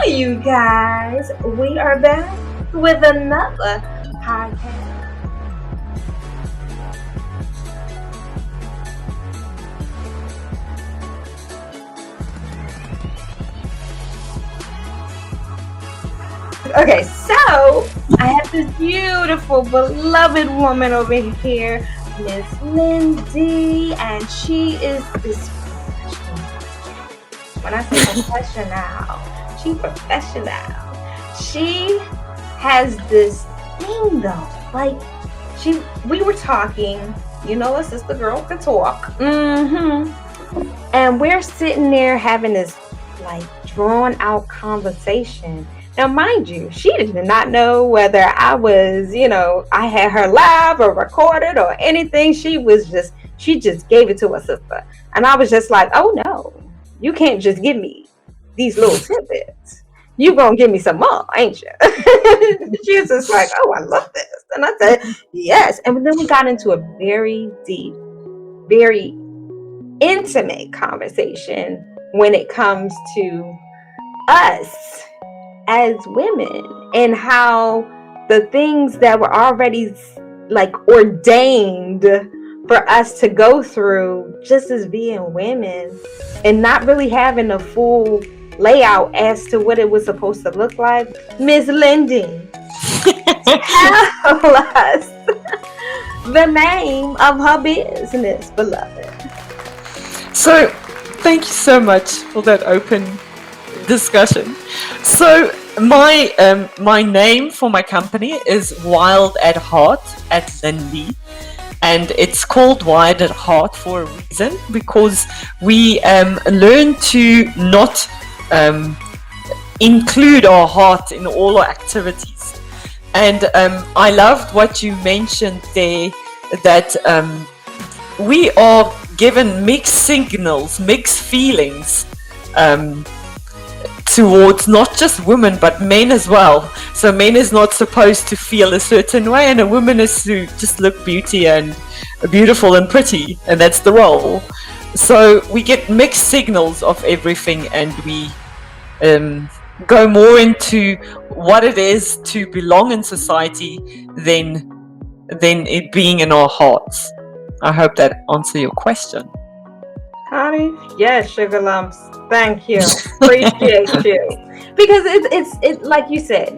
you guys, we are back with another podcast. Okay, so I have this beautiful, beloved woman over here, Miss Lynn-dee, and she is this professional. When I say professional, she's professional. She has this thing though, like we were talking, you know, a sister girl could talk. And we're sitting there having this like drawn out conversation. Now, mind you, she did not know whether I was, I had her live or recorded or anything. She just gave it to her sister. And I was just like, oh no, you can't just give me these little tidbits. You gonna give me some more, ain't you? She was just like, oh, I love this. And I said, yes. And then we got into a very deep, very intimate conversation when it comes to us as women and how the things that were already like ordained for us to go through just as being women and not really having a full layout as to what it was supposed to look like. Miss Lynn-dee, tell us the name of her business, beloved. So thank you so much for that open discussion. So my name for my company is Wild at Heart at Lynn-dee, and it's called Wild at Heart for a reason, because we learn to not include our heart in all our activities. And I loved what you mentioned there, that we are given mixed signals, mixed feelings towards not just women but men as well. So men is not supposed to feel a certain way, and a woman is to just look beautiful and pretty, and that's the role. So we get mixed signals of everything, and we go more into what it is to belong in society than it being in our hearts. I hope that answers your question. Honey, yes, sugar lumps. Thank you. Appreciate you. Because it's like you said,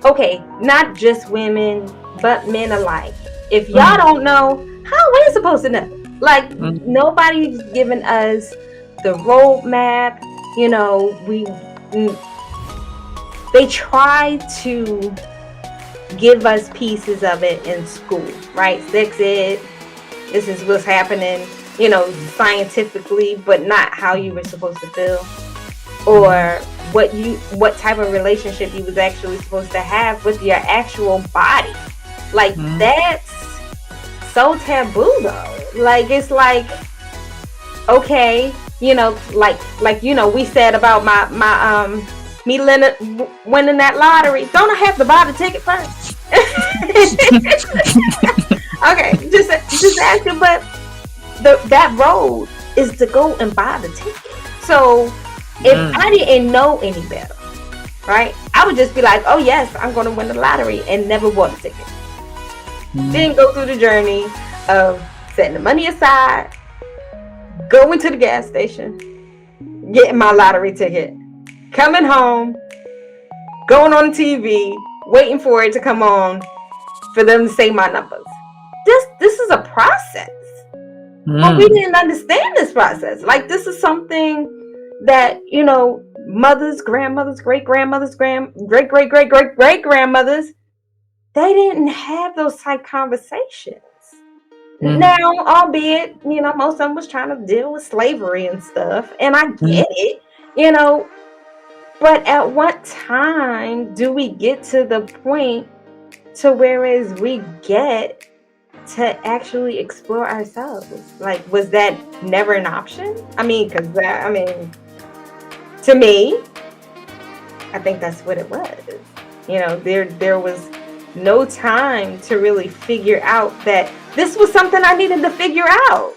okay, not just women, but men alike. If y'all don't know, how are we supposed to know? Like, nobody's giving us the roadmap. They try to give us pieces of it in school, right? Sex ed, this is what's happening, scientifically, but not how you were supposed to feel, or what type of relationship you was actually supposed to have with your actual body. Like, that's so taboo though. Like, it's like, okay, we said about my me winning that lottery. Don't I have to buy the ticket first? Okay, just asking, but that road is to go and buy the ticket. So if I didn't know any better, right, I would just be like, oh yes, I'm going to win the lottery, and never bought a ticket. Then go through the journey of setting the money aside, going to the gas station, getting my lottery ticket, coming home, going on TV, waiting for it to come on for them to say my numbers. This is a process. But we didn't understand this process. Like, this is something that, mothers, grandmothers, great-grandmothers, great-great-great-great-great-grandmothers, they didn't have those type conversations. Now, albeit, most of them was trying to deal with slavery and stuff, and I get it, but at what time do we get to the point to whereas we get to actually explore ourselves? Like, was that never an option? Because to me, I think that's what it was. There was no time to really figure out that this was something I needed to figure out.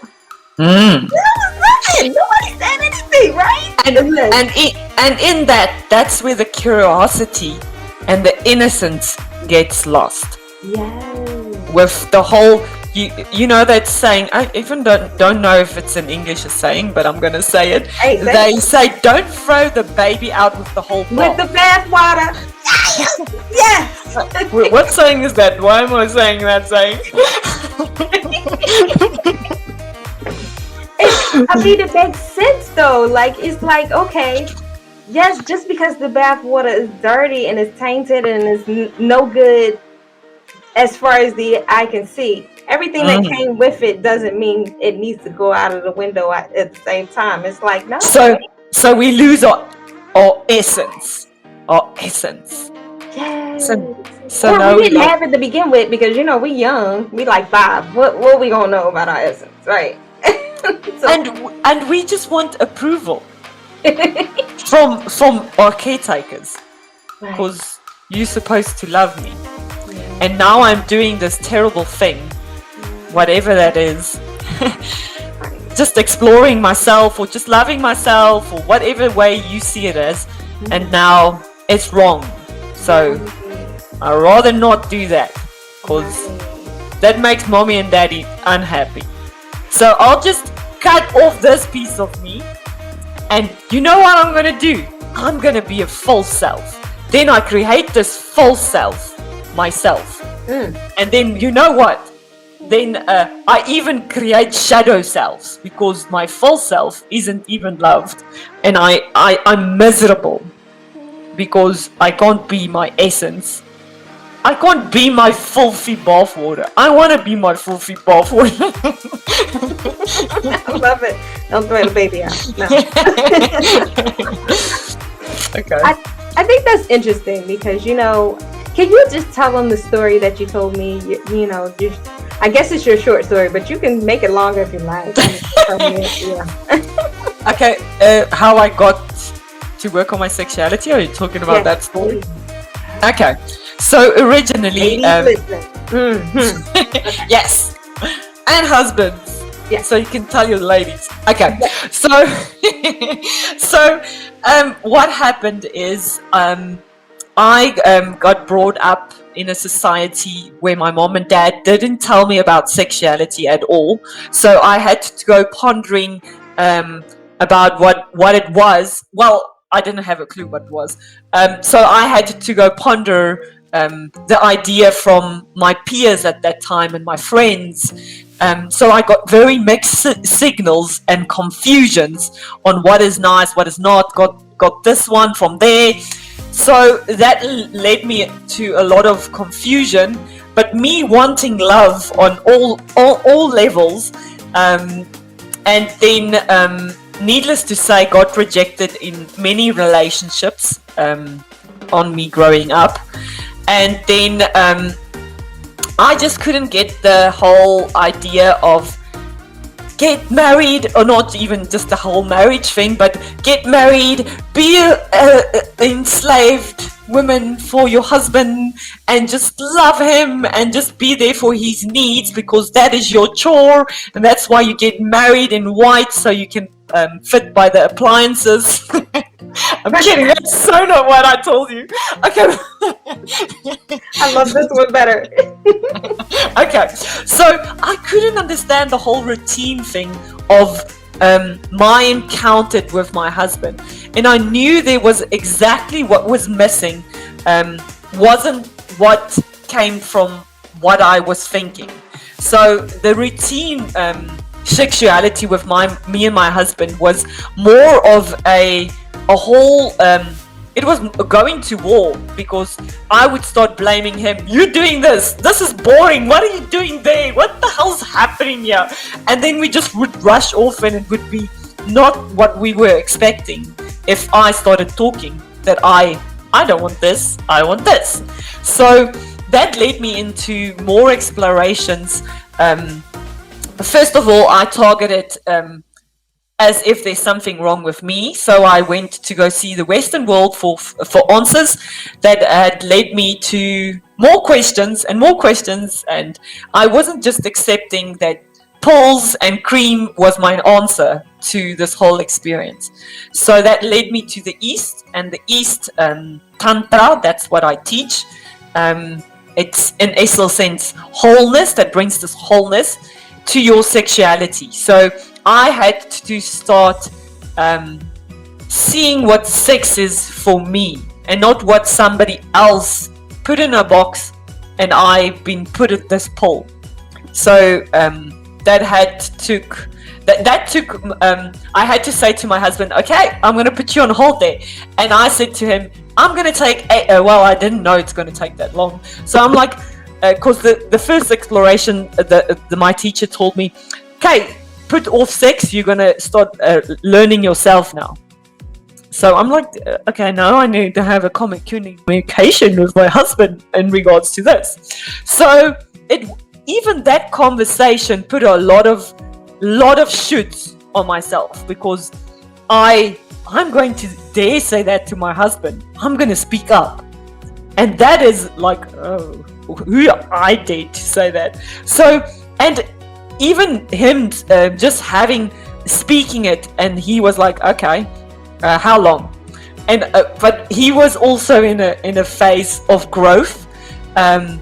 There was nothing. Nobody understand anything, right? And in that's where the curiosity and the innocence gets lost. Yes. With the whole, you know that saying, I even don't know if it's an English saying, but I'm gonna say it. Hey, they say, don't throw the baby out with the whole with the bath water. Yes. What saying is that? Why am I saying that saying? I mean, it makes sense though. Like, it's like, okay, yes, just because the bath water is dirty and it's tainted and it's no good as far as the eye can see, everything that came with it doesn't mean it needs to go out of the window at the same time. It's like, no. So we lose our essence. Our essence. Yes. So or now we didn't have it to begin with, because you know we young. We like 5. What we gonna know about our essence, right? and we just want approval from our caretakers, because you're supposed to love me. And now I'm doing this terrible thing, whatever that is, just exploring myself or just loving myself or whatever way you see it as, and now it's wrong. So I'd rather not do that, because that makes mommy and daddy unhappy. So I'll just cut off this piece of me, and you know what I'm gonna do? I'm gonna be a false self. Then I create this false self myself, and then you know what? Then I even create shadow selves, because my false self isn't even loved, and I'm miserable because I can't be my essence. I can't be my filthy bathwater. I want to be my filthy bathwater. I love it. Don't throw the baby out. No. Okay. I think that's interesting, because, you know, can you just tell them the story that you told me? You know, I guess it's your short story, but you can make it longer if you like. Yeah. Okay, how I got to work on my sexuality? Are you talking about that story? Okay, so originally, yes, and husbands. Yeah. So you can tell your ladies. Okay, so what happened is I got brought up in a society where my mom and dad didn't tell me about sexuality at all. So I had to go pondering about what it was. Well, I didn't have a clue what it was. So I had to go ponder the idea from my peers at that time and my friends. So I got very mixed signals and confusions on what is nice, what is not. Got this one from there. So that led me to a lot of confusion, but me wanting love on all levels, and then needless to say, got rejected in many relationships on me growing up, and then I just couldn't get the whole idea of get married, or not even just the whole marriage thing, but get married, be a enslaved woman for your husband, and just love him and just be there for his needs, because that is your chore, and that's why you get married in white, so you can fit by the appliances. I'm kidding, that's so not what I told you. Okay. I love this one better. Okay, so I couldn't understand the whole routine thing of my encounter with my husband, and I knew there was exactly what was missing, wasn't what came from what I was thinking. So the routine sexuality with me and my husband was more of a whole it was going to war, because I would start blaming him. You're doing this is boring, what are you doing there, what the hell's happening here? And then we just would rush off, and it would be not what we were expecting if I started talking that I don't want this, I want this. So that led me into more explorations. First of all, I targeted as if there's something wrong with me. So I went to go see the Western world for answers. That had led me to more questions, and I wasn't just accepting that pills and cream was my answer to this whole experience. So that led me to the East, and the East, Tantra, that's what I teach. It's in essence sense wholeness, that brings this wholeness to your sexuality. So I had to start seeing what sex is for me, and not what somebody else put in a box and I've been put at this pill. So that took I had to say to my husband, okay, I'm going to put you on hold there. And I said to him, I'm going to take well, I didn't know it's going to take that long. So I'm like, because the first exploration, my teacher told me, okay, put off sex, you're going to start learning yourself now. So I'm like, okay, now I need to have a communication with my husband in regards to this. So even that conversation put a lot of shoots on myself, because I'm going to dare say that to my husband. I'm going to speak up. And that is like, oh, who I dare to say that. So, and even him just speaking it, and he was like, okay, how long? And but he was also in a phase of growth, and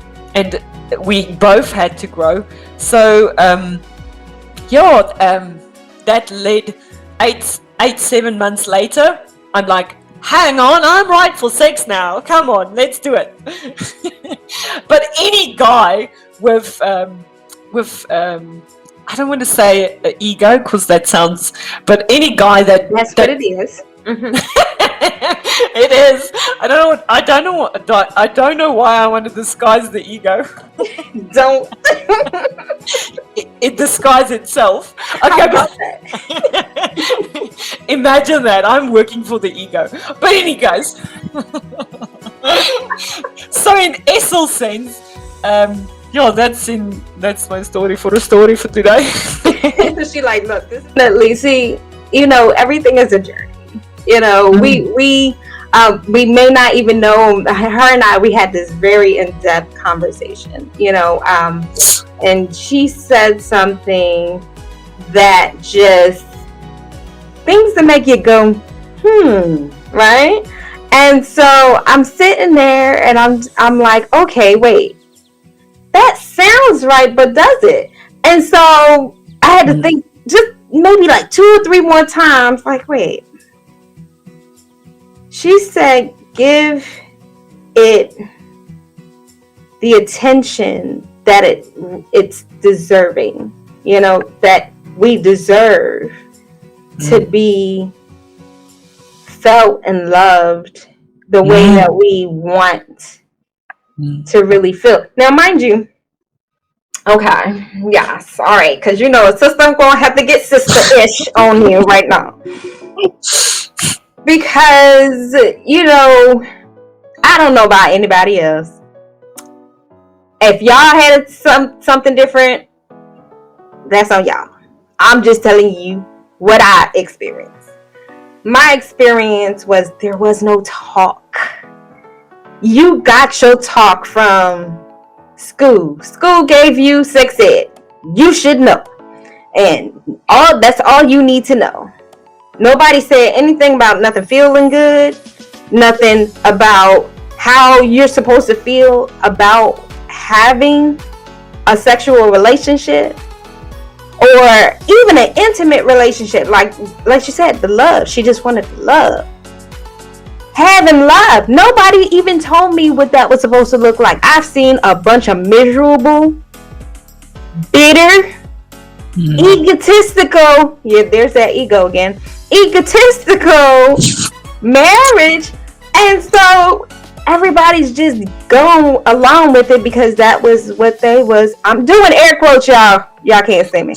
we both had to grow. So that led 7 months later. I'm like, hang on, I'm right for sex now. Come on, let's do it. But any guy with I don't want to say ego, because that sounds, but any guy that's what it is. Mm-hmm. It is. I don't know why I want to disguise the ego. Don't. It disguises itself. Okay, but imagine that I'm working for the ego. But anyways, so in essence sense, that's my story for today. She like, look, this definitely, see, everything is a journey. We may not even know. Her and I, we had this very in-depth conversation. And she said something that just things that make you go, right? And so I'm sitting there and I'm like, okay, wait, that sounds right, but does it? And so I had to think just maybe like 2 or 3 more times, like, wait. She said, give it the attention that it's deserving, that we deserve to be felt and loved the way that we want to really feel. Now, mind you, okay, yes, all right, because sister, I'm going to have to get sister-ish on you right now. Because, I don't know about anybody else. If y'all had something different, that's on y'all. I'm just telling you what I experienced. My experience was there was no talk. You got your talk from school. School gave you sex ed. You should know. And that's all you need to know. Nobody said anything about nothing feeling good, nothing about how you're supposed to feel about having a sexual relationship, or even an intimate relationship. Like she said, the love. She just wanted love. Having love. Nobody even told me what that was supposed to look like. I've seen a bunch of miserable, bitter, egotistical, there's that ego again, egotistical marriage, and so everybody's just going along with it because that was what they was. I'm doing air quotes, y'all can't see me.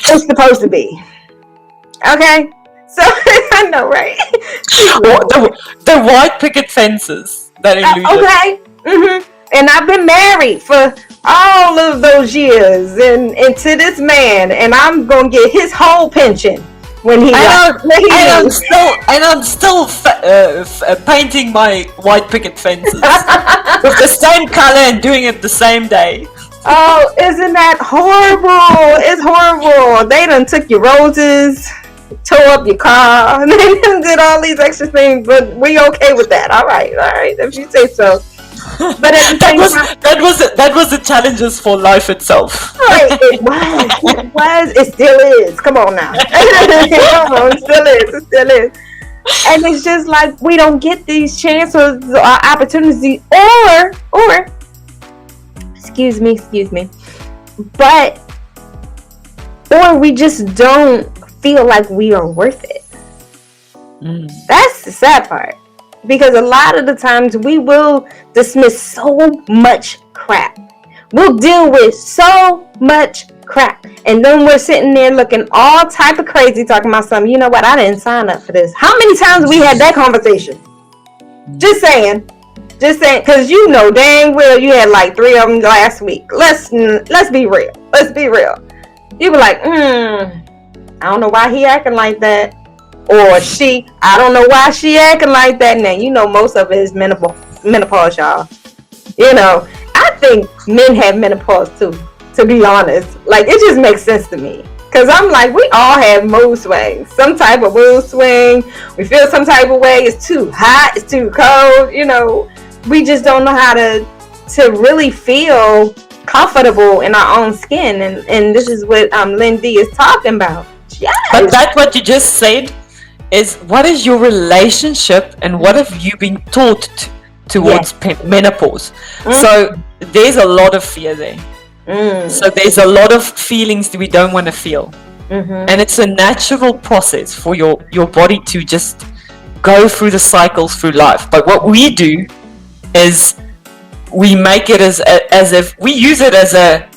It's supposed to be okay, so I know, right? the white picket fences that illusion. Okay. And I've been married for all of those years, and to this man, and I'm gonna get his whole pension when I'm still painting my white picket fences with the same color and doing it the same day. Oh, isn't that horrible? It's horrible. They done took your roses, tore up your car, and they done did all these extra things, but we okay with that. All right, if you say so. But at the same time, that was the challenges for life itself. right, it still is. Come on now. Come on, it still is. And it's just like we don't get these chances or opportunities, or excuse me, but or we just don't feel like we are worth it. That's the sad part, because a lot of the times we will dismiss so much crap. We'll deal with so much crap, and then we're sitting there looking all type of crazy, talking about something. You know what? I didn't sign up for this. How many times we had that conversation? Just saying, because you know dang well you had like 3 of them last week. Let's be real. You be like, I don't know why he acting like that, or she. I don't know why she acting like that. Now you know most of it is menopause, y'all. You know, I think men have menopause too. To be honest, like it just makes sense to me. Cause I'm like, we all have mood swings, some type of mood swing. We feel some type of way. It's too hot. It's too cold. You know, we just don't know how to really feel comfortable in our own skin. And this is what Lynn-dee is talking about. Yes. But that's what you just said is, what is your relationship and what have you been taught towards menopause? So there's a lot of fear there. So there's a lot of feelings that we don't want to feel, and it's a natural process for your body to just go through the cycles through life. But what we do is we make it as if we use it as a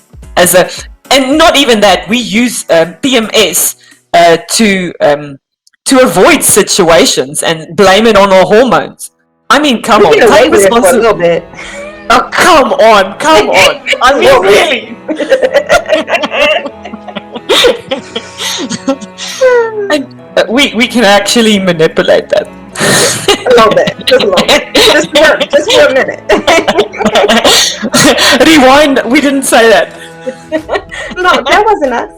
and not even that, we use PMS to avoid situations and blame it on our hormones. I mean, come on, take responsibility. Oh, come on. I mean, really. And we can actually manipulate that. A little bit. Just for a minute. Rewind, we didn't say that. No, that wasn't us.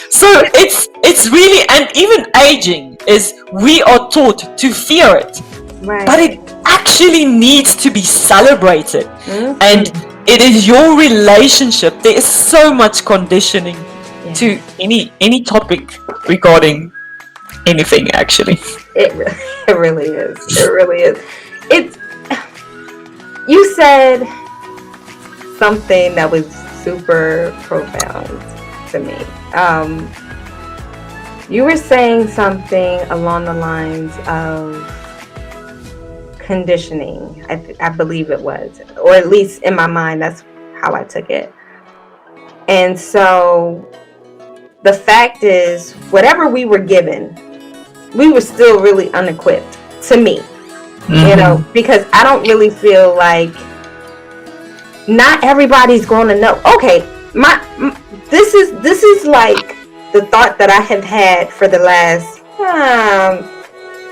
So it's really, and even aging is, we are taught to fear it. Right. But it actually needs to be celebrated. And it is your relationship. There is so much conditioning to any topic regarding anything, actually. It really is. It's, you said something that was super profound to me. You were saying something along the lines of conditioning, I believe it was, or at least in my mind, that's how I took it. And so the fact is, whatever we were given, we were still really unequipped, to me. You know, because I don't really feel like, not everybody's going to know. Okay, this is like the thought that I have had for the last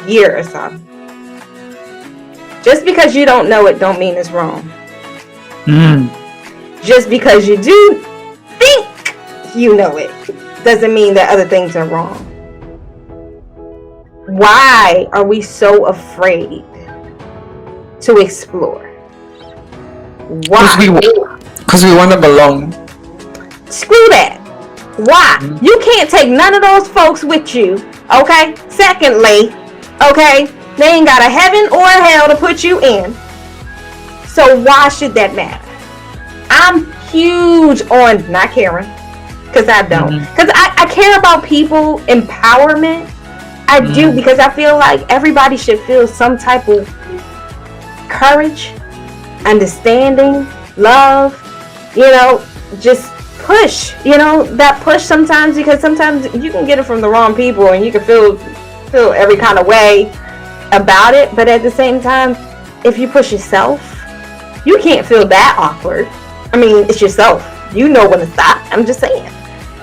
year or so. Just because you don't know it don't mean it's wrong. Just because you do think you know it doesn't mean that other things are wrong. Why are we so afraid to explore? Why? Because we want to belong. Screw that. Why? You can't take none of those folks with you. Okay? Secondly, okay, they ain't got a heaven or a hell to put you in. So why should that matter? I'm huge on not caring, because I don't. Because I care about people empowerment. I do, because I feel like everybody should feel some type of courage, understanding, love, you know, just push, you know, that push sometimes, because sometimes you can get it from the wrong people and you can feel every kind of way about it. But at the same time, if you push yourself, you can't feel that awkward. I mean, it's yourself. You know when to stop. I'm just saying.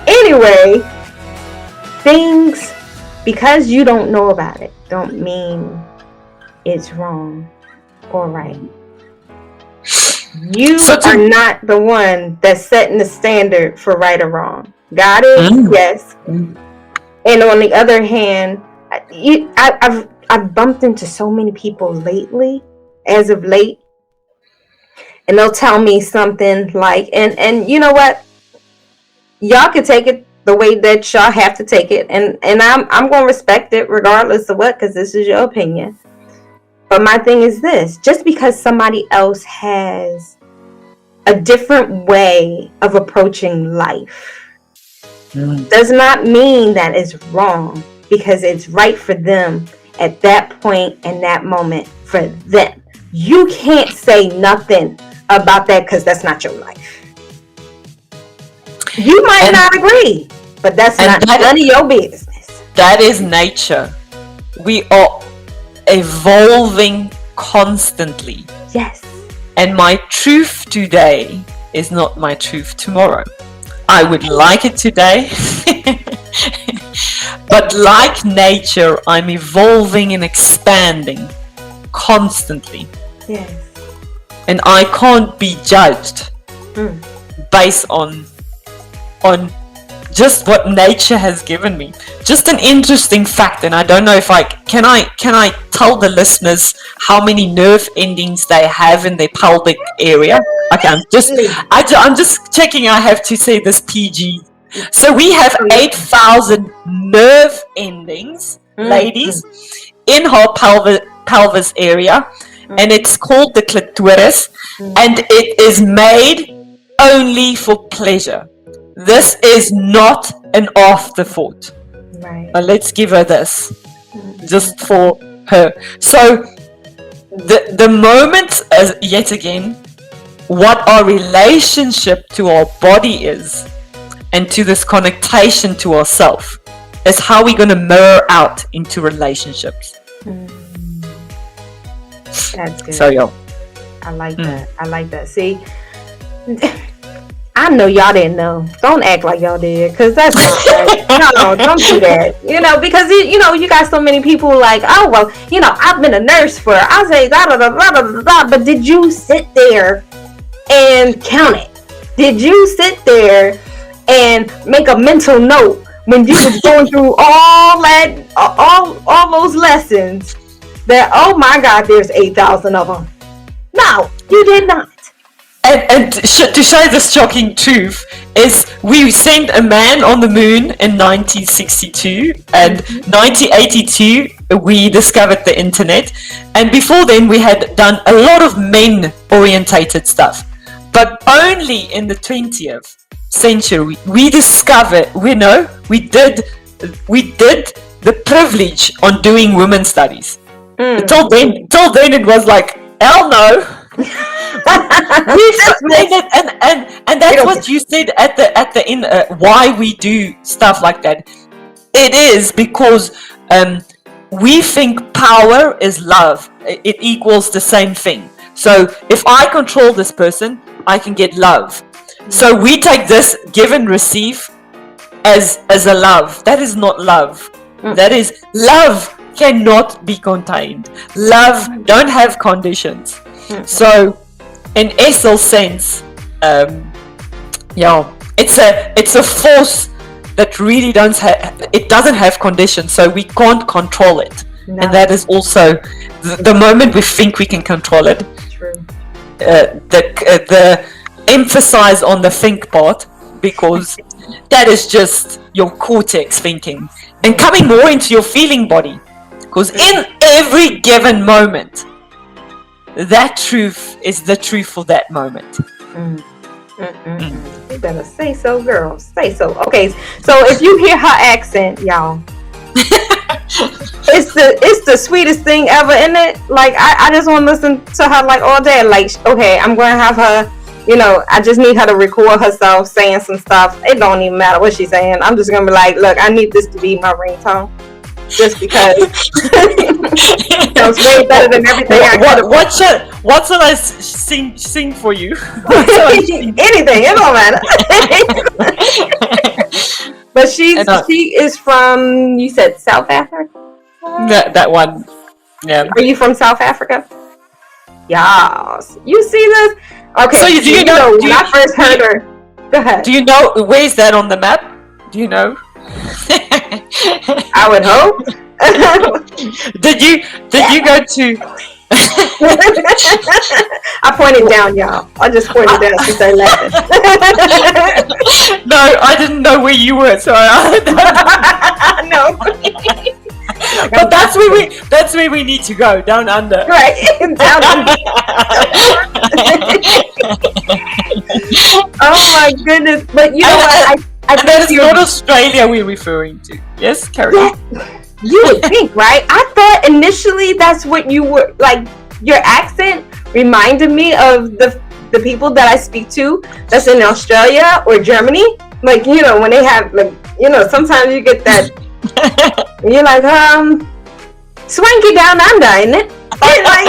Anyway, things, because you don't know about it, don't mean it's wrong or right. You are not the one that's setting the standard for right or wrong. God is, yes. And on the other hand, I've bumped into so many people lately, as of late, and they'll tell me something like, and you know what? Y'all can take it the way that y'all have to take it, and I'm gonna respect it regardless of what, because this is your opinion. But my thing is this: just because somebody else has a different way of approaching life does not mean that it's wrong, because it's right for them at that point and that moment for them. You can't say nothing about that because that's not your life. You might not agree, but that's not none of your business. That is nature. We are evolving constantly. Yes. And my truth today is not my truth tomorrow. I would like it today. But like nature, I'm evolving and expanding constantly. Yes. And I can't be judged based on just what nature has given me. Just an interesting fact, and I don't know if I can tell the listeners how many nerve endings they have in their pelvic area. Okay, I'm just checking. I have to say this PG. So we have 8,000 nerve endings, ladies, in her pelvis area, and it's called the clitoris, and it is made only for pleasure. This is not an afterthought. Right. Let's give her this, just for her. So the moment, yet again, what our relationship to our body is, and to this connection to ourselves, is how we're going to mirror out into relationships. That's good. So yeah, I like that. I like that. See, I know y'all didn't know. Don't act like y'all did, because that's not right. No, don't do that. You know, because you got so many people like, oh well, I've been a nurse for, I'll say da da da da da da. But did you sit there and count it? Did you sit there and make a mental note when you was going through all that, all those lessons? That, oh my God, there's 8,000 of them. No, you did not. And to show this shocking truth is, we sent a man on the moon in 1962, and 1982 we discovered the internet, and before then we had done a lot of men orientated stuff, but only in the 20th century we discovered, we did the privilege on doing women studies. Till then it was like, hell no. and that's what you said at the end, why we do stuff like that. It is because we think power is love. It equals the same thing. So if I control this person, I can get love. So we take this give and receive as a love. That is not love. That is, love cannot be contained. Love don't have conditions. So in essence sense, it's a force that really doesn't have conditions, so we can't control it. No. And that is also the moment we think we can control it. True. The emphasize on the think part, because that is just your cortex thinking, and coming more into your feeling body, because in every given moment, that truth is the truth for that moment. You better say so, girl. Say so. Okay, so if you hear her accent, y'all, it's the sweetest thing ever, isn't it? Like, I just want to listen to her like all day. Like, okay, I'm going to have her, I just need her to record herself saying some stuff. It don't even matter what she's saying. I'm just going to be like, look, I need this to be my ringtone. Just because it sounds way better than everything what shall I sing for you? Anything, it don't matter. But she is from, you said South Africa? That one. Yeah. Are you from South Africa? Yes. You see this? Okay. So do you know? When I first heard her, go ahead. Do you know where's that on the map? Do you know? I would hope. Did you go to? I pointed down, y'all. I just pointed down. She started laughing. No, I didn't know where you were, so No. But that's where we need to go, down under. Right, down under. Oh my goodness! But you know what? I that is not Australia we're referring to. Yes, Carrie. Yeah, you would think, right? I thought initially that's what you were like. Your accent reminded me of the people that I speak to that's in Australia or Germany. Like, you know, when they have, like, you know, sometimes you get that. You're like, swanky down under, isn't it? Like,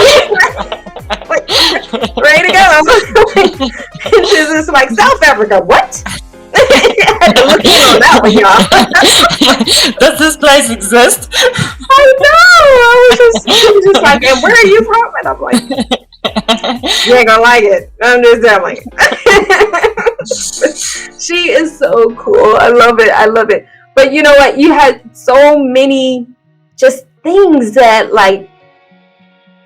ready to go. She's just like, South Africa, what? I had to look in on that one, y'all. Does this place exist? I know. She was just like, and where are you from? And I'm like, you ain't gonna like it. I'm just telling you. She is so cool. I love it. I love it. But you know what? You had so many just things that, like,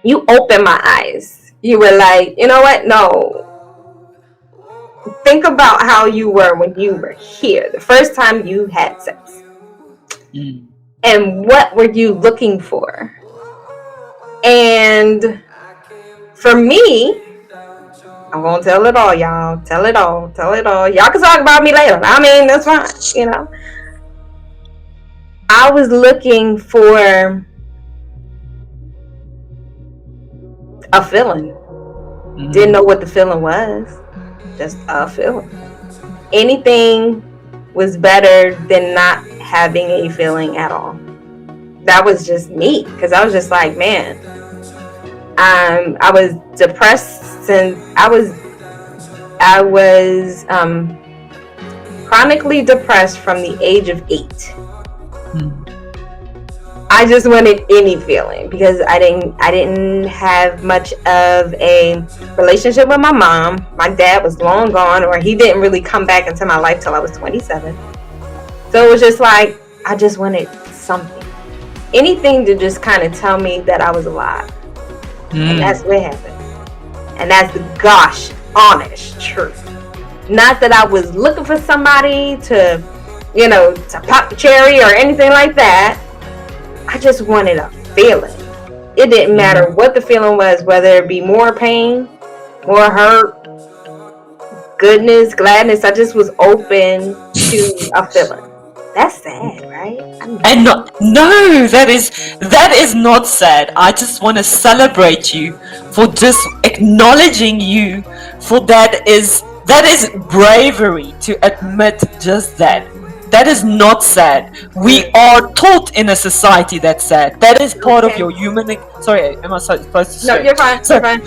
you opened my eyes. You were like, you know what? No. Think about how you were when you were here. The first time you had sex. And what were you looking for? And for me, I'm going to tell it all, y'all. Tell it all. Tell it all. Y'all can talk about me later. I mean, that's fine. You know. I was looking for a feeling. Didn't know what the feeling was. Just a feeling. Anything was better than not having a feeling at all. That was just me, because I was just like, man, I was depressed since I was chronically depressed from the age of 8. I just wanted any feeling because I didn't have much of a relationship with my mom. My dad was long gone, or he didn't really come back into my life till I was 27. So it was just like, I just wanted something. Anything to just kind of tell me that I was alive. And that's what happened. And that's the gosh honest truth. Not that I was looking for somebody to, you know, to pop the cherry or anything like that. I just wanted a feeling. It didn't matter what the feeling was, whether it be more pain, more hurt, goodness, gladness. I just was open to a feeling. That's sad, right? And no, that is not sad. I just want to celebrate you for just acknowledging you for that is bravery to admit just that. That is not sad. We are taught in a society that's sad. That is part of your human. Sorry, am I supposed to? No, you're fine. So, you're fine.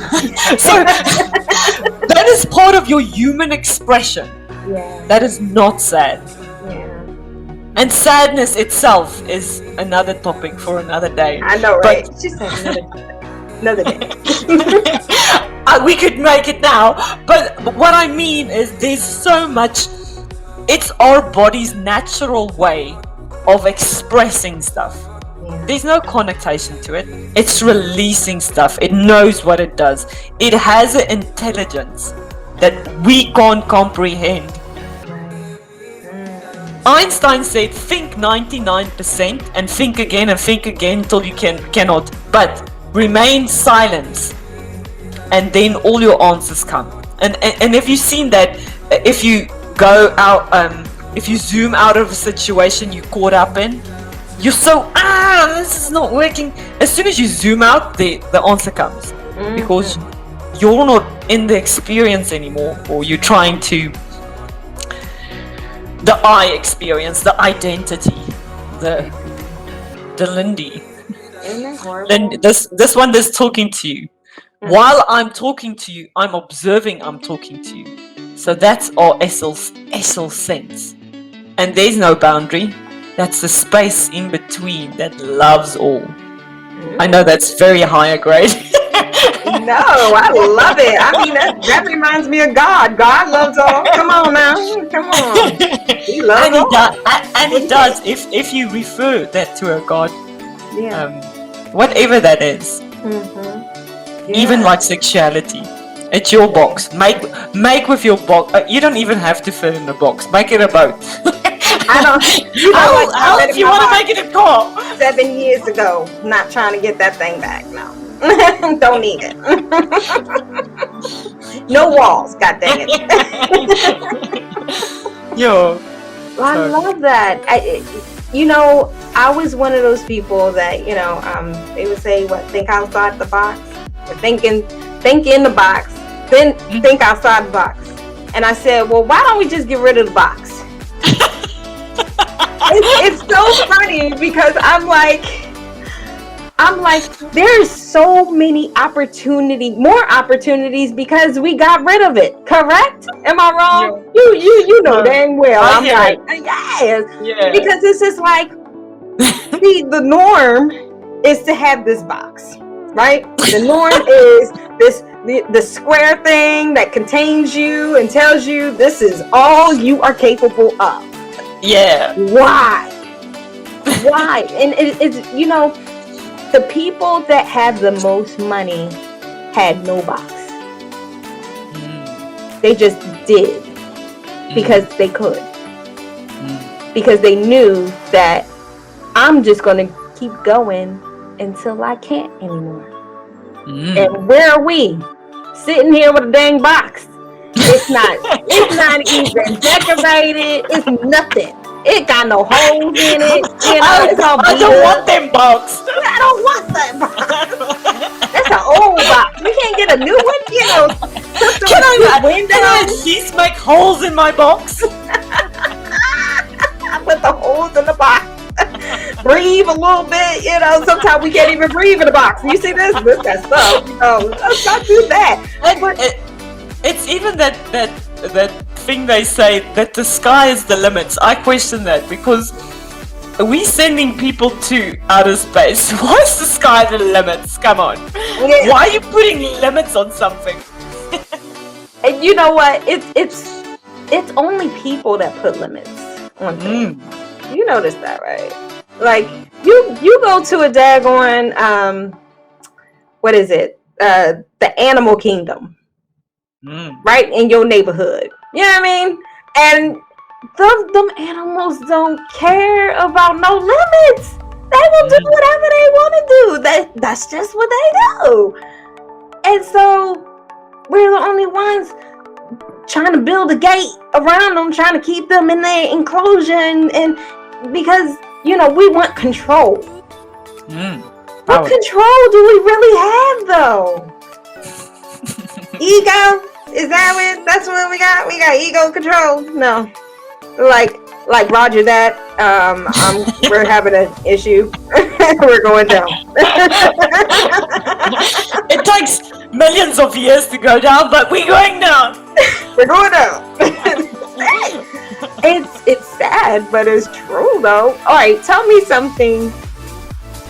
So that is part of your human expression. Yeah. That is not sad. Yeah. And sadness itself is another topic for another day. I know, right? She said another day. We could make it now, but what I mean is there's so much. It's our body's natural way of expressing stuff. Yeah. There's no connotation to it. It's releasing stuff. It knows what it does. It has an intelligence that we can't comprehend. Einstein said, think 99% and think again till you cannot. But remain silent, and then all your answers come. And if you've seen that, if you go out, if you zoom out of a situation you're caught up in, you're so, this is not working. As soon as you zoom out, the answer comes. Because you're not in the experience anymore, or you're trying to, the I experience, the identity, the Lynn-dee. Isn't that horrible? This one that's talking to you. While I'm talking to you, I'm observing I'm talking to you. So that's our essence sense. And there's no boundary. That's the space in between that loves all. I know that's very higher grade. No, I love it. I mean, that reminds me of God. God loves all. Come on now. Come on. He loves And he all. does, and What he he does. If you refer that to a god, Yeah. whatever that is, even Yeah. like sexuality, it's your box. Make with your box. You don't even have to fit in a box. Make it a boat. I don't, you know what? I How read if in you my want to box make it a car? 7 years ago. Not trying to get that thing back. No. Don't need it. No walls. God dang it. Yo. I So, love that. I was one of those people that, they would say, what, think outside the box? Or think in the box, then think outside the box. And I said, well, why don't we just get rid of the box? It's so funny because I'm like, there's so many more opportunities because we got rid of it. Correct? Am I wrong? Yeah. You know dang well. I'm like, yes. Yeah. Because it's just like, see, the norm is to have this box, right? The norm is the square thing that contains you and tells you this is all you are capable of. Yeah. Why? And it's, the people that had the most money had no box. They just did because they could. Because they knew that I'm just going to keep going until I can't anymore. And where are we? Sitting here with a dang box. It's not even decorated. It's nothing. It got no holes in it. It's all beat I don't up. want them box. I don't want that box. That's an old box. We can't get a new one, Can I at least make holes in my box? Put the holes in the box. Breathe a little bit, sometimes we can't even breathe in the box. You see this that stuff, let's not do that. It's even that thing they say that the sky is the limits. I question that because we sending people to outer space. Why is the sky the limits? Come on. Yeah. Why are you putting limits on something? And you know what? It's only people that put limits on things. You notice that, right? Like you go to a daggone what is it? The animal kingdom. Right in your neighborhood. You know what I mean? And them animals don't care about no limits. They will do whatever they want to do. That's just what they do. And so we're the only ones trying to build a gate around them, trying to keep them in their enclosure, and because we want control. What control do we really have, though? Ego? Is that's what we got? We got ego control? No. Like Roger that. We're having an issue. We're going down. It takes millions of years to go down, but we're going down. We're going down. It's sad, but it's true though. All right, tell me something.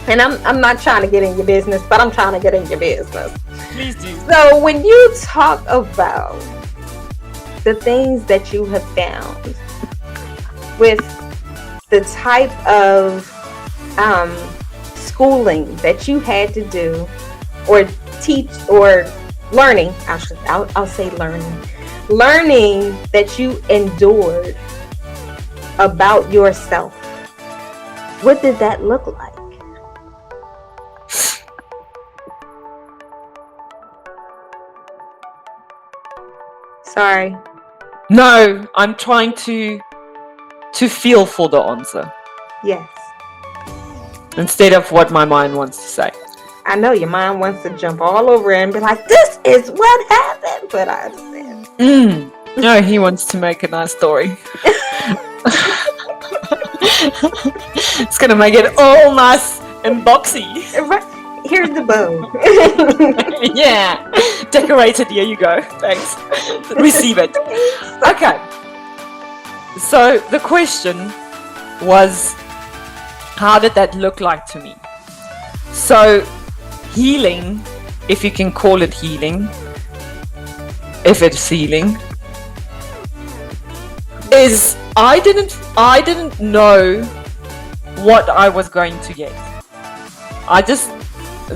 And I'm not trying to get in your business, but I'm trying to get in your business. Please do. So when you talk about the things that you have found with the type of schooling that you had to do or teach or learning, I'll say learning that you endured about yourself, what did that look like? Sorry. No, I'm trying to feel for the answer. Yes. Instead of what my mind wants to say. I know your mind wants to jump all over it and be like, this is what happened, but I understand. No, he wants to make a nice story. It's gonna make it all nice and boxy. Here's the bow. Yeah. Decorated, here you go. Thanks. Receive it. Okay. So the question was, how did that look like to me? So healing if you can call it healing, if it's healing, is I didn't know what I was going to get.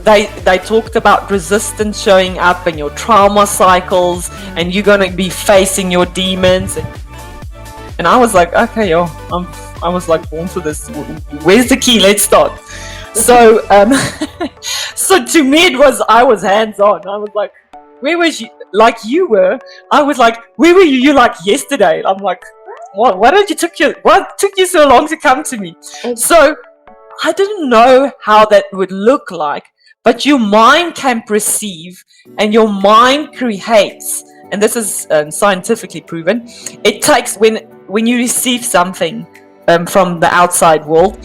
They talked about resistance showing up and your trauma cycles, and you're gonna be facing your demons, and I was like, okay, I was like born for this. Where's the key? Let's start. So so to me I was hands on. I was like, where was you? Like you were. I was like, where were you like yesterday? I'm like, what took you so long to come to me? So I didn't know how that would look like, but your mind can perceive and your mind creates, and this is scientifically proven. It takes, when you receive something from the outside world,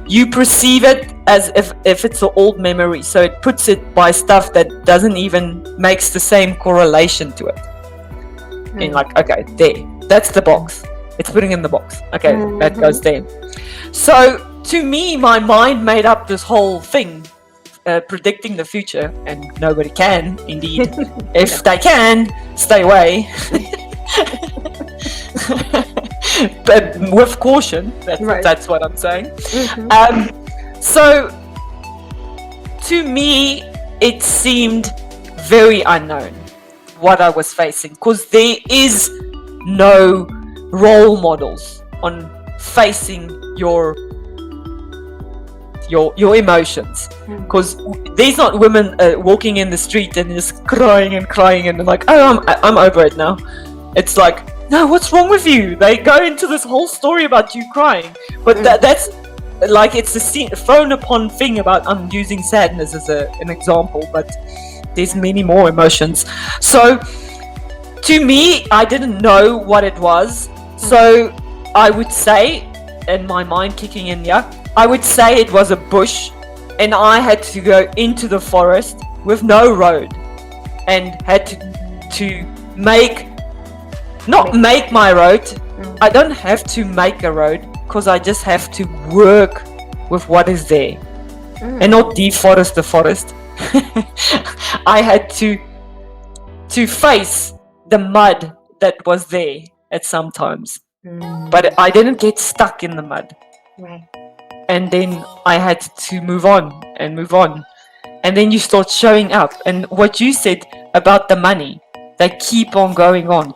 you perceive it as if it's an old memory, so it puts it by stuff that doesn't even makes the same correlation to it. And like, okay, there, that's the box, it's putting in the box, okay, that goes there. So to me, my mind made up this whole thing, predicting the future, and nobody can, indeed. If they can, stay away. But with caution, that's what I'm saying. So to me, it seemed very unknown what I was facing, because there is no role models on facing your emotions, because there's not women walking in the street and just crying and like, oh, I'm over it now. It's like, no, what's wrong with you? They go into this whole story about you crying, but that's like, it's a thrown upon thing about, I'm using sadness as an example, but there's many more emotions. So to me, I didn't know what it was, so I would say, and my mind kicking in here, I would say it was a bush, and I had to go into the forest with no road, and had to make my road. I don't have to make a road, because I just have to work with what is there, and not deforest the forest. I had to face the mud that was there at some times, but I didn't get stuck in the mud. Right. And then I had to move on, and then you start showing up. And what you said about the money, they keep on going on,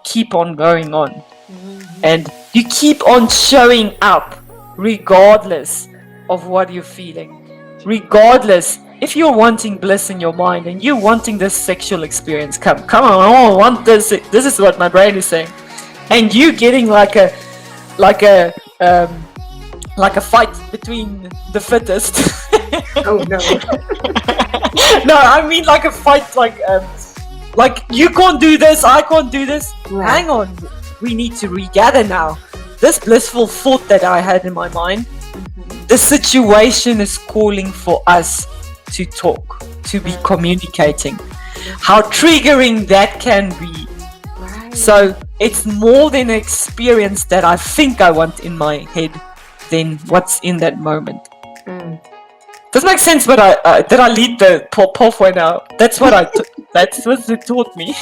and you keep on showing up regardless of what you're feeling, regardless if you're wanting bliss in your mind and you're wanting this sexual experience. Come on, I want this is what my brain is saying, and you getting like a fight between the fittest. Oh no. No, I mean like a fight, like you can't do this, I can't do this. Right. Hang on, we need to regather now. This blissful thought that I had in my mind, the situation is calling for us to talk, to be communicating. How triggering that can be. Right. So it's more than an experience that I think I want in my head than what's in that moment. Does make sense? But did I lead the pathway now? That's what that's what it taught me.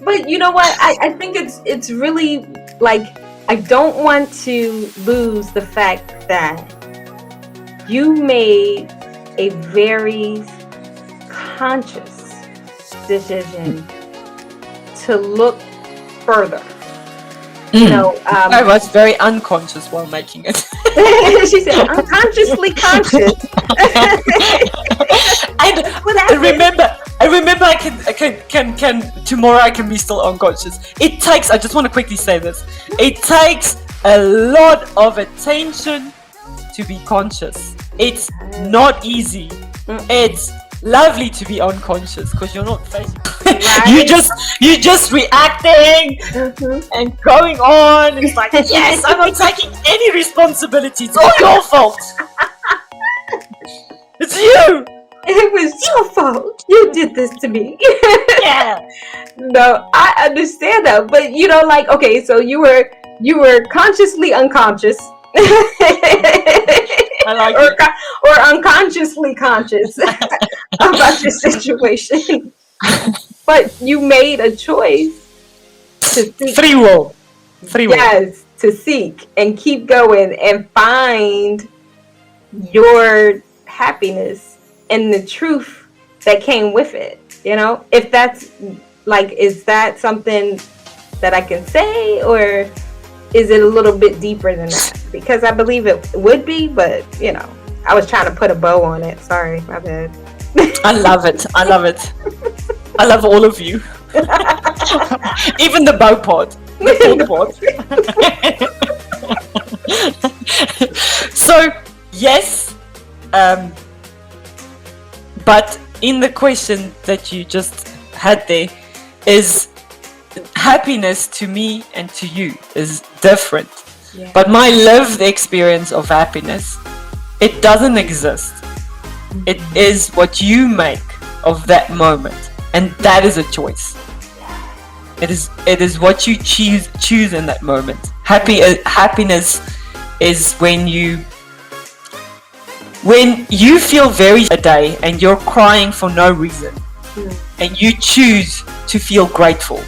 But you know what? I think it's really like, I don't want to lose the fact that you made a very conscious decision to look further. You know, I was very unconscious while making it. She said, unconsciously conscious. I remember I can tomorrow I can be still unconscious. It takes, I just want to quickly say this, it takes a lot of attention to be conscious. It's not easy. It's lovely to be unconscious because you're not facing. Right. you just reacting and going on. It's like, yes, I'm not taking any responsibility. It's all your fault. It's you. It was your fault. You did this to me. Yeah. No, I understand that, but you know, like, okay, so you were consciously unconscious. I like or unconsciously conscious. about your situation. But you made a choice to seek. Free will. Yes, to seek and keep going and find your happiness and the truth that came with it. If that's like, is that something that I can say, or is it a little bit deeper than that? Because I believe it would be, but I was trying to put a bow on it. Sorry, my bad. I love it. I love all of you. Even the bow part. The part. So, yes, but in the question that you just had there, is happiness to me and to you is different. Yeah. But my lived experience of happiness, it doesn't exist. It is what you make of that moment, and that is a choice. It is what you choose in that moment. Happiness is when you feel very a day and you're crying for no reason, and you choose to feel grateful.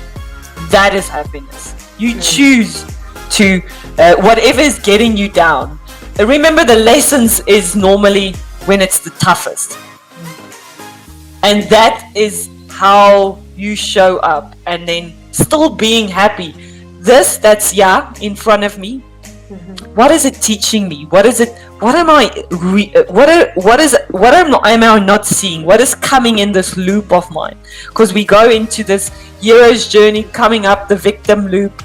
That is happiness. You choose to whatever is getting you down. Remember, the lessons is normally when it's the toughest, and that is how you show up, and then still being happy. That's in front of me. What is it teaching me? What is it? What am I? What am I not seeing? What is coming in this loop of mine? Because we go into this hero's journey, coming up the victim loop.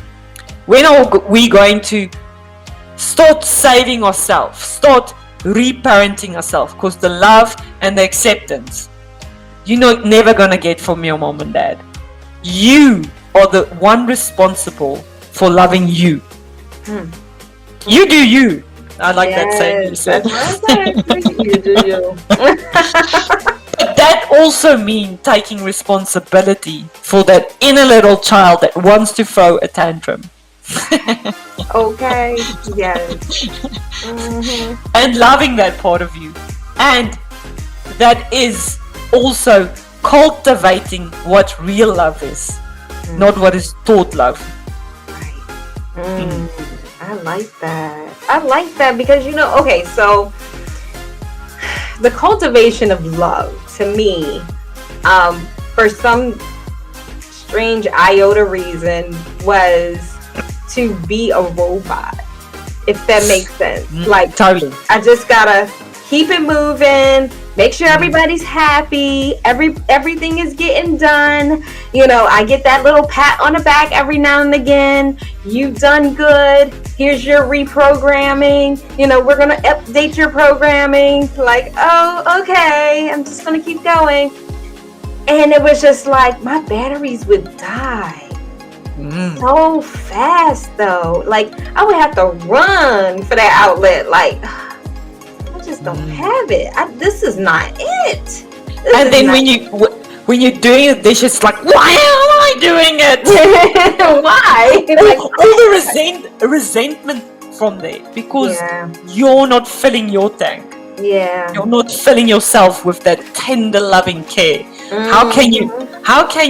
When are we going to start saving ourselves? Start reparenting ourselves? Because the love and the acceptance, you're never gonna get from your mom and dad. You are the one responsible for loving you. You do you. I like that saying you said. You do you. But that also means taking responsibility for that inner little child that wants to throw a tantrum. Okay, yes. And loving that part of you. And that is also cultivating what real love is, not what is taught love. Right. I like that because okay, so the cultivation of love to me, for some strange iota reason, was to be a robot, if that makes sense. Like, totally. I just gotta keep it moving, make sure everybody's happy, everything is getting done. I get that little pat on the back every now and again. You've done good. Here's your reprogramming. We're gonna update your programming. Like, oh, okay, I'm just gonna keep going. And it was just like my batteries would die so fast, though. Like, I would have to run for that outlet. Like, I just don't have it. This is not it. And then when you're doing it, they're just like, why am I doing it? Why? Like, all the resentment from there, because you're not filling your tank. Yeah. You're not filling yourself with that tender, loving care. How can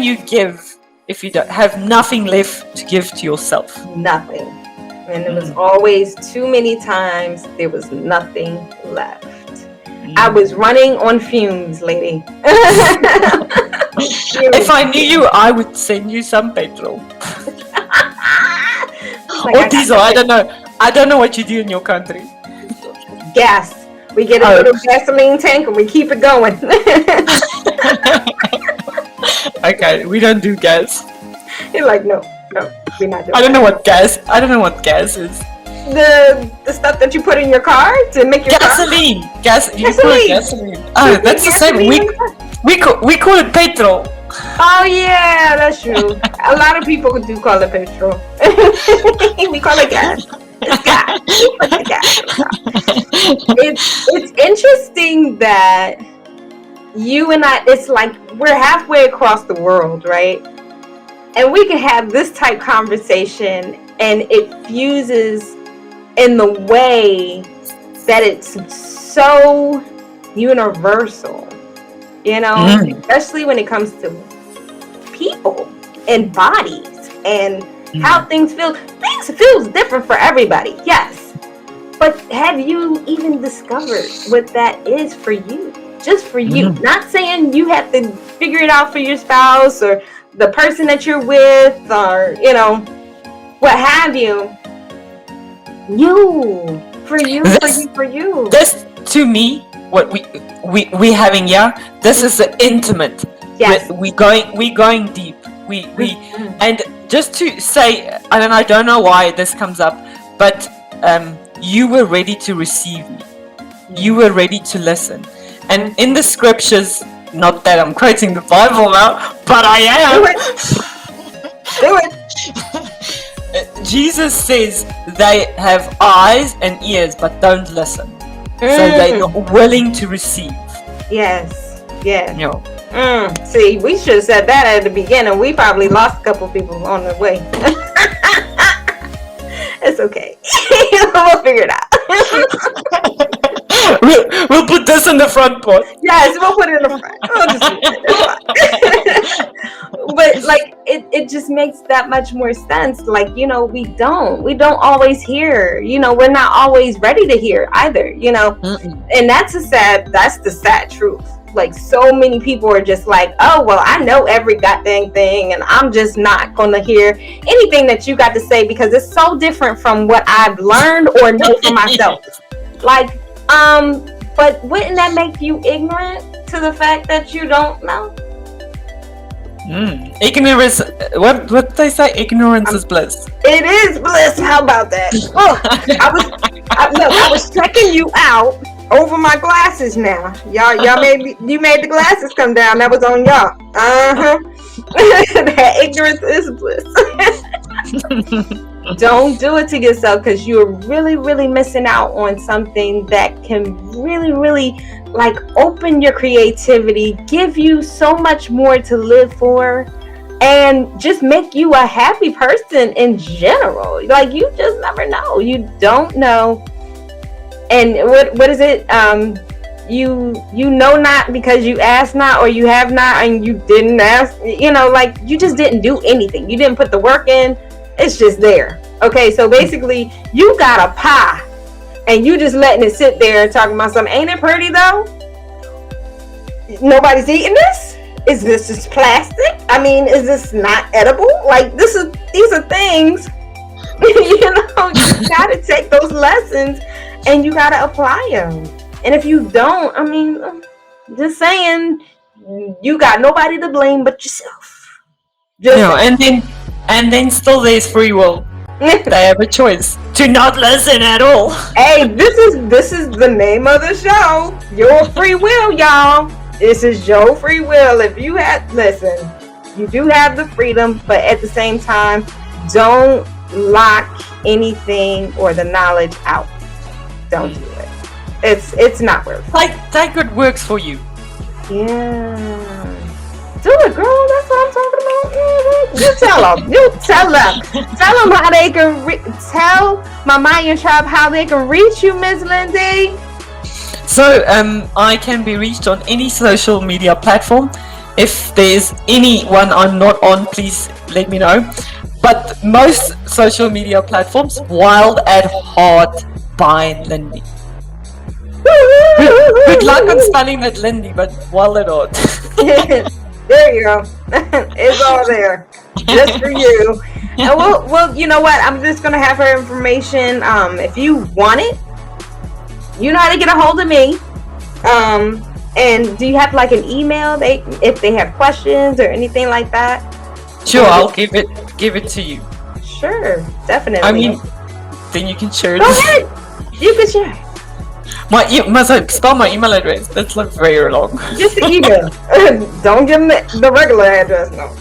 you give if you don't have nothing left to give to yourself? Nothing. And it was always too many times there was nothing left. I was running on fumes, lady. If I knew you, I would send you some petrol. Or diesel. I don't know what you do in your country. Gas. We get a little gasoline tank and we keep it going. Okay, we don't do gas. You're like, no, we're not doing I don't know what gas is. The stuff that you put in your car to make your gasoline. car? Gasoline. Oh, that's the same. We call it petrol. Oh yeah, that's true. A lot of people do call it petrol. We call it gas. It's gas. It's interesting that you and I, it's like we're halfway across the world, right? And we can have this type conversation and it fuses in the way that it's so universal. you know, especially when it comes to people and bodies and how things feel. Things feels different for everybody, yes. But have you even discovered what that is for you? Just for you. Not saying you have to figure it out for your spouse or the person that you're with, or, you know, what have you. You. For you, for you. This, to me, what we having here, this is an intimate. Yes. We going deep. We and just to say, and I don't know why this comes up, but you were ready to receive me. You were ready to listen. And in the scriptures, not that I'm quoting the Bible now, but I am. Do it. Jesus says they have eyes and ears, but don't listen. So they're not willing to receive. Yes. Yeah. Yeah. See, we should have said that at the beginning. We probably lost a couple people on the way. It's okay. We'll figure it out. We'll put this in the front part. Yes, we'll put it in the front. We'll just but like it just makes that much more sense. Like, you know, we don't always hear, you know, we're not always ready to hear either, you know. And that's the sad truth. Like, so many people are just like, oh, well, I know every goddamn thing, and I'm just not gonna hear anything that you got to say because it's so different from what I've learned or know for myself. Like, but wouldn't that make you ignorant to the fact that you don't know? Ignorance. What they say? Ignorance is bliss. It is bliss. How about that? Oh, I was checking you out over my glasses. Now, y'all made the glasses come down. That was on y'all. That ignorance is bliss. Don't do it to yourself, because you're really, really missing out on something that can really, really like open your creativity, give you so much more to live for, and just make you a happy person in general. Like, you just never know. You don't know. And what is it? You know not because you ask not, or you have not and you didn't ask. You know, like, you just didn't do anything. You didn't put the work in. It's just there. Okay, so basically you got a pie and you just letting it sit there and talking about something. Ain't it pretty though? Nobody's eating this? Is this just plastic? I mean, is this not edible? Like, these are things, you know, you gotta take those lessons and you gotta apply them. And if you don't, I mean, just saying, you got nobody to blame but yourself. And then still there's free will. They have a choice to not listen at all. Hey, this is the name of the show. Your free will, y'all. This is your free will. If you listen, you do have the freedom, but at the same time, don't lock anything or the knowledge out. Don't do it. It's not worth it. Like, that good works for you. Yeah. Do it, girl. That's what I'm talking about. You tell them. Tell them how they can tell my Myya tribe how they can reach you, Miss Lynn-dee. So I can be reached on any social media platform. If there's anyone I'm not on, please let me know. But most social media platforms, Wild at Heart by Lynn-dee. Good luck on spelling that, Lynn-dee, but Wild at Heart. There you go. It's all there, just for you. And we'll, you know what? I'm just gonna have her information. If you want it, you know how to get a hold of me. And do you have like an email? If they have questions or anything like that. Sure, I'll give it to you. Sure, definitely. I mean, then you can share it. Go ahead. You can share. Must I spell my email address? That's like very long. Just the email. Don't give them the regular address, no.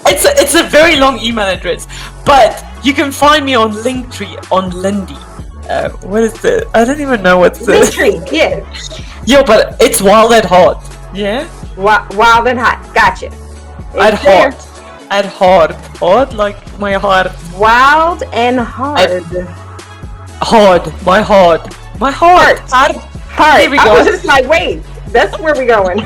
It's a very long email address, but you can find me on Linktree on Lynn-dee. What is the? I don't even know what's the. Linktree, yeah. Yeah, but it's Wild at Heart. Yeah. Wild and Hot. Gotcha. At Heart. At Heart. Heart, like my heart. Wild and Hard. Hard. My heart. My heart. Heart. Here we go. I was just like, wait, That's where we're going.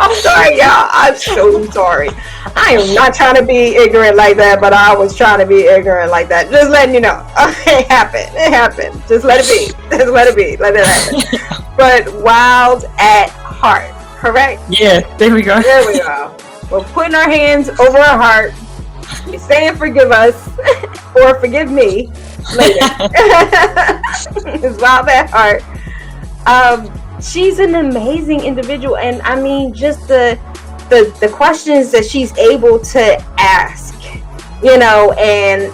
I'm sorry, y'all. I'm so sorry. I am not trying to be ignorant like that, but I was trying to be ignorant like that. Just letting you know. Okay, it happened. It happened. Just let it be. Just let it be. Let it happen. But wild at heart, correct? Yeah, there we go. There we go. We're putting our hands over our heart. You're saying forgive us or forgive me later. It's wild at heart. She's an amazing individual, and I mean, just the questions that she's able to ask, you know, and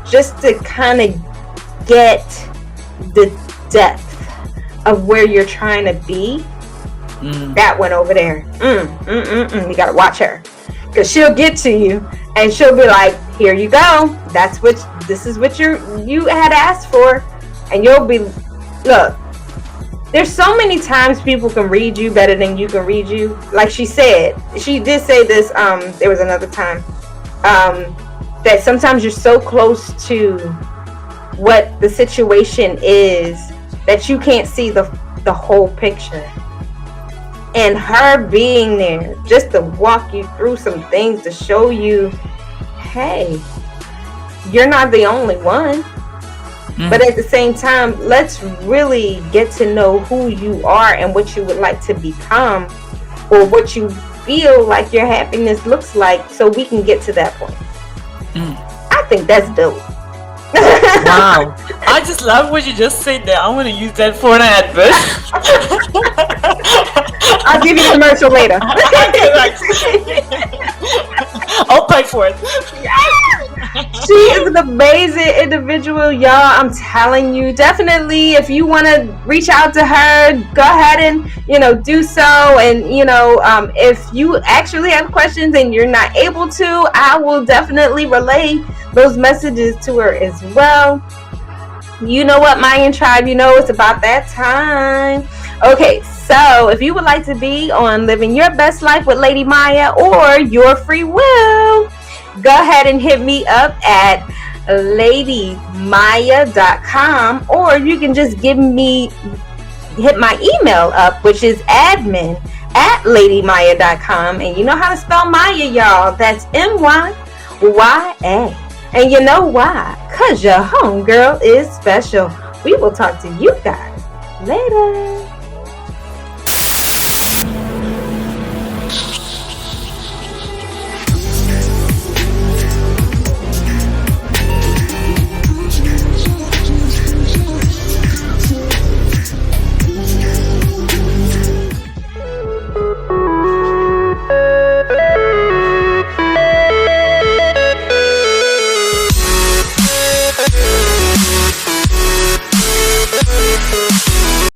just to kind of get the depth of where you're trying to be. That one over there, you gotta watch her, because she'll get to you and she'll be like, here you go, this is what you had asked for, and you'll be, look, there's so many times people can read you better than you can read you. Like she said, she did say this, there was another time, that sometimes you're so close to what the situation is that you can't see the whole picture. And her being there just to walk you through some things to show you, hey, you're not the only one. But at the same time, let's really get to know who you are and what you would like to become, or what you feel like your happiness looks like, so we can get to that point. I think that's dope. Wow. I just love what you just said there. I'm going to use that for an advert. I'll give you a commercial later. I'll pay for it. She is an amazing individual, y'all. I'm telling you, definitely, if you want to reach out to her, go ahead and, you know, do so. And, you know, if you actually have questions and you're not able to, I will definitely relay those messages to her as well. You know what, Myyan Tribe, you know it's about that time. Okay, so if you would like to be on Living Your Best Life with Lady Myya or Your Free Will, go ahead and hit me up at LadyMyya.com, or you can just hit my email up, which is admin@LadyMyya.com. And you know how to spell Myya, y'all. That's MYYA. And you know why? Because your homegirl is special. We will talk to you guys later.